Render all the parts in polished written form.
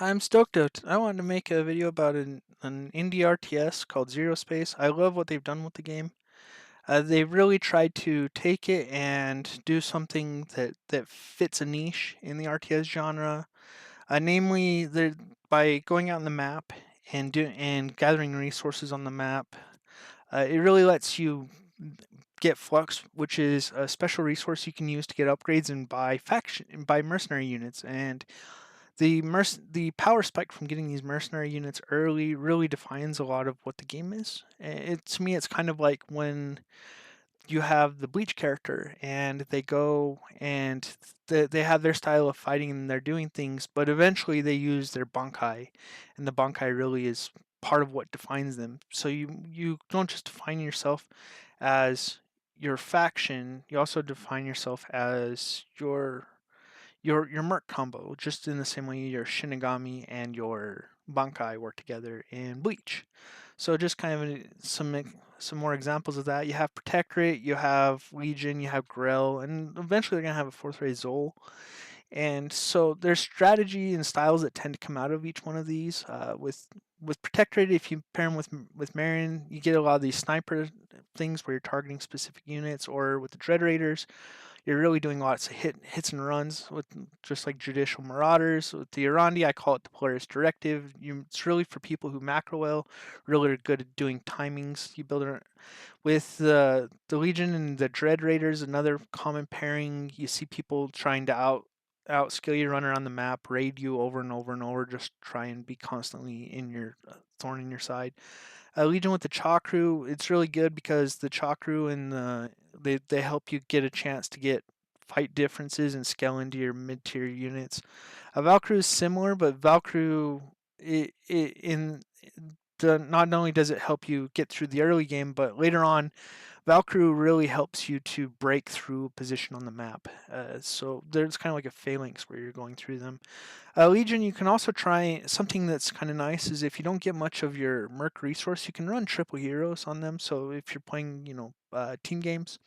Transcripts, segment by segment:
I'm stoked out. I wanted to make a video about an indie RTS called Zerospace. I love what they've done with the game. They really tried to take it and do something that fits a niche in the RTS genre. Namely, by going out on the map and gathering resources on the map. It really lets you get flux, which is a special resource you can use to get upgrades and buy mercenary units. And the power spike from getting these mercenary units early really defines a lot of what the game is. To me, it's kind of like when you have the Bleach character and they go and they have their style of fighting and they're doing things, but eventually they use their Bankai, and the Bankai really is part of what defines them. So you don't just define yourself as your faction, you also define yourself as your merc combo, just in the same way your Shinigami and your Bankai work together in Bleach. So just kind of some more examples of that. You have Protectorate, you have Legion, you have Grell, and eventually they're gonna have a fourth ray Zol. And so there's strategy and styles that tend to come out of each one of these. With Protectorate, if you pair them with Marion, you get a lot of these sniper things where you're targeting specific units, or with the Dread Raiders, you're really doing lots of hits and runs with just like judicial marauders. With the Irandi, I call it the Polaris Directive. It's really for people who macro well, really are good at doing timings. You build it with the Legion and the Dread Raiders. Another common pairing. You see people trying to outskill you, run around the map, raid you over and over and over, just try and be constantly in your thorn in your side. Legion with the Chakru, it's really good because the Chakru and they help you get a chance to get fight differences and scale into your mid tier units. Valkyrie is similar, but Valkyrie in not only does it help you get through the early game, but later on, Valkyrie really helps you to break through a position on the map. So there's kind of like a phalanx where you're going through them. Legion, you can also try something that's kind of nice is if you don't get much of your merc resource, you can run triple heroes on them. So if you're playing, team games,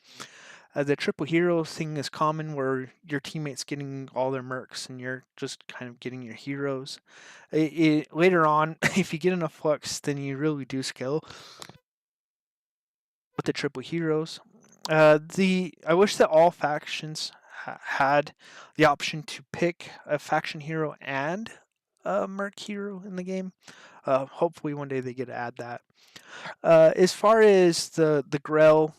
the triple hero thing is common where your teammates getting all their mercs and you're just kind of getting your heroes. Later on, if you get enough flux, then you really do scale with the triple heroes. The I wish that all factions had the option to pick a faction hero and a merc hero in the game. Hopefully one day they get to add that. As far as the Grell,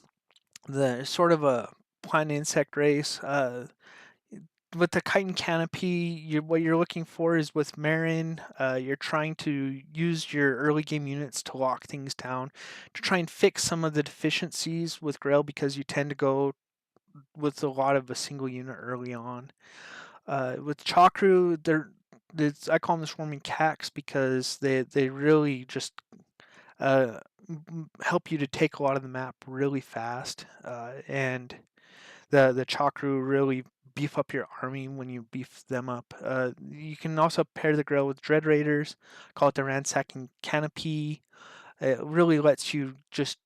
the sort of a plant insect race. With the chitin canopy, what you're looking for is with Marin, you're trying to use your early game units to lock things down, to try and fix some of the deficiencies with Grail because you tend to go with a lot of a single unit early on. With Chakru, I call them the swarming cacks because they really just uh, help you to take a lot of the map really fast, and the Chakru really beef up your army when you beef them up. You can also pair the Grail with Dread Raiders, call it the Ransacking Canopy. It really lets you just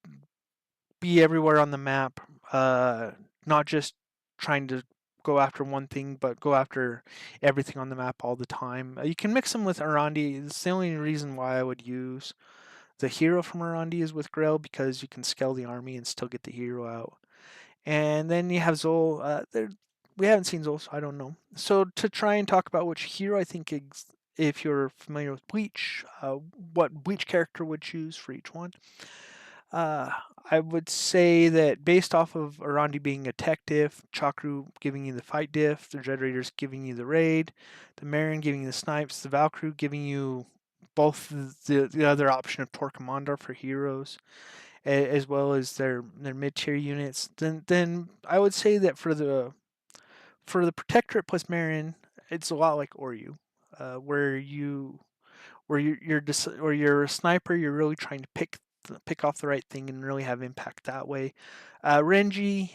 be everywhere on the map, not just trying to go after one thing, but go after everything on the map all the time. You can mix them with Arandi. It's the only reason why I would use the hero from Arandi is with Grail because you can scale the army and still get the hero out. And then you have Zol. We haven't seen Zol, so I don't know. So to try and talk about which hero I think, if you're familiar with Bleach, what Bleach character would choose for each one. Uh, I would say that based off of Arandi being a tech diff, Chakru giving you the fight diff, the Dread Raiders giving you the raid, the Marin giving you the snipes, the Valkyrie giving you both the other option of Torquemada for heroes, as well as their mid tier units. Then I would say that for the Protectorate plus Marin, it's a lot like Oryu, where you're a sniper. You're really trying to pick off the right thing and really have impact that way. Renji,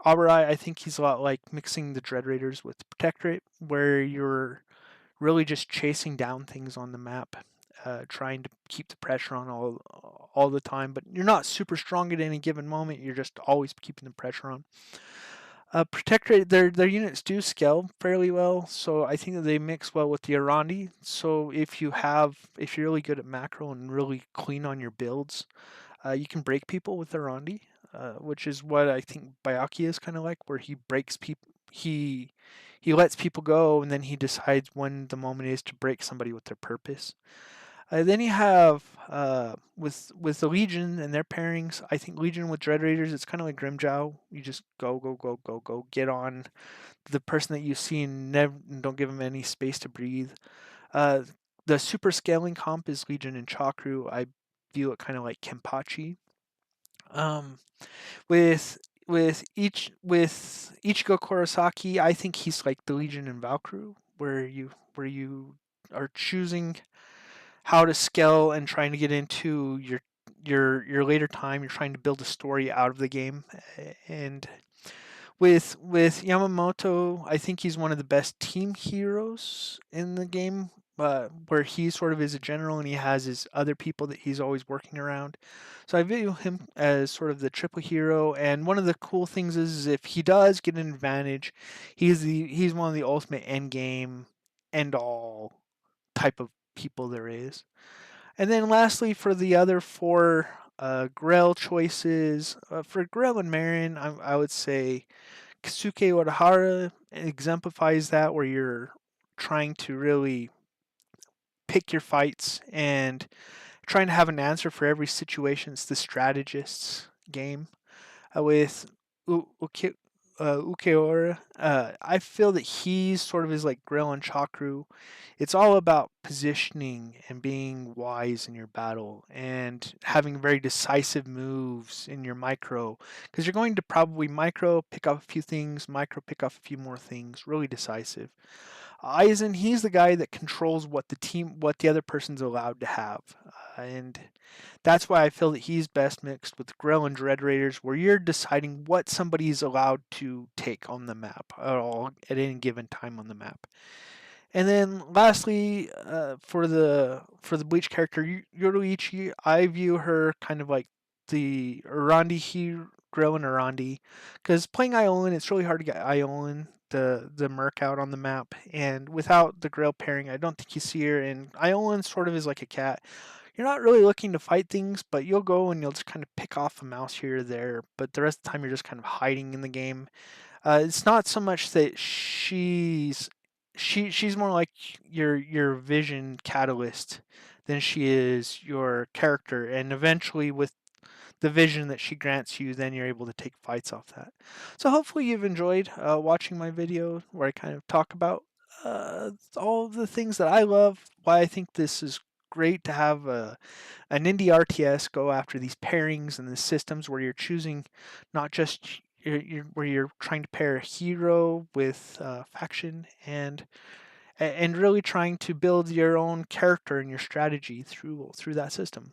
Arai, I think he's a lot like mixing the Dread Raiders with the Protectorate, where you're really just chasing down things on the map, trying to keep the pressure on all the time. But you're not super strong at any given moment. You're just always keeping the pressure on. Protectorate, their units do scale fairly well, so I think that they mix well with the Arandi. So if you're really good at macro and really clean on your builds, you can break people with Arandi, which is what I think Bayaki is kind of like, where he breaks people. He lets people go, and then he decides when the moment is to break somebody with their purpose. Then you have with the Legion and their pairings. I think Legion with Dread Raiders, it's kind of like Grimjow. You just go, go, go, go, go, get on the person that you see and never don't give them any space to breathe. Uh, the super scaling comp is Legion and Chakru. I view it kind of like Kenpachi. Um, with Ichigo Kurosaki, I think he's like the Legion and Valkyrie, where you are choosing how to scale and trying to get into your later time. You're trying to build a story out of the game, and with Yamamoto, I think he's one of the best team heroes in the game. Where he sort of is a general and he has his other people that he's always working around. So I view him as sort of the triple hero. And one of the cool things is if he does get an advantage, he's one of the ultimate end game, end all type of people there is. And then lastly, for the other four Grell choices, for Grell and Marin, I would say Kasuke Urahara exemplifies that, where you're trying to really pick your fights and trying to have an answer for every situation. It's the strategist's game. With Ukeora, I feel that he's sort of is like Grill and Chakru. It's all about positioning and being wise in your battle and having very decisive moves in your micro. Because you're going to probably micro, pick up a few things, micro, pick up a few more things. Really decisive. Aizen, he's the guy that controls what the other person's allowed to have. And that's why I feel that he's best mixed with Grill and Dread Raiders, where you're deciding what somebody's allowed to take on the map at any given time on the map. And then lastly, for the Bleach character Yoruichi, I view her kind of like the Arandi Grill and Arandi, because playing Iolan, it's really hard to get Iolan the Merc out on the map, and without the Grill pairing, I don't think you see her. And Iolan sort of is like a cat. You're not really looking to fight things, but you'll go and you'll just kind of pick off a mouse here or there. But the rest of the time, you're just kind of hiding in the game. It's not so much that she's more like your vision catalyst than she is your character. And eventually, with the vision that she grants you, then you're able to take fights off that. So hopefully you've enjoyed watching my video where I kind of talk about all of the things that I love, why I think this is great to have an indie RTS go after these pairings and the systems where you're choosing not just where you're trying to pair a hero with faction and really trying to build your own character and your strategy through that system.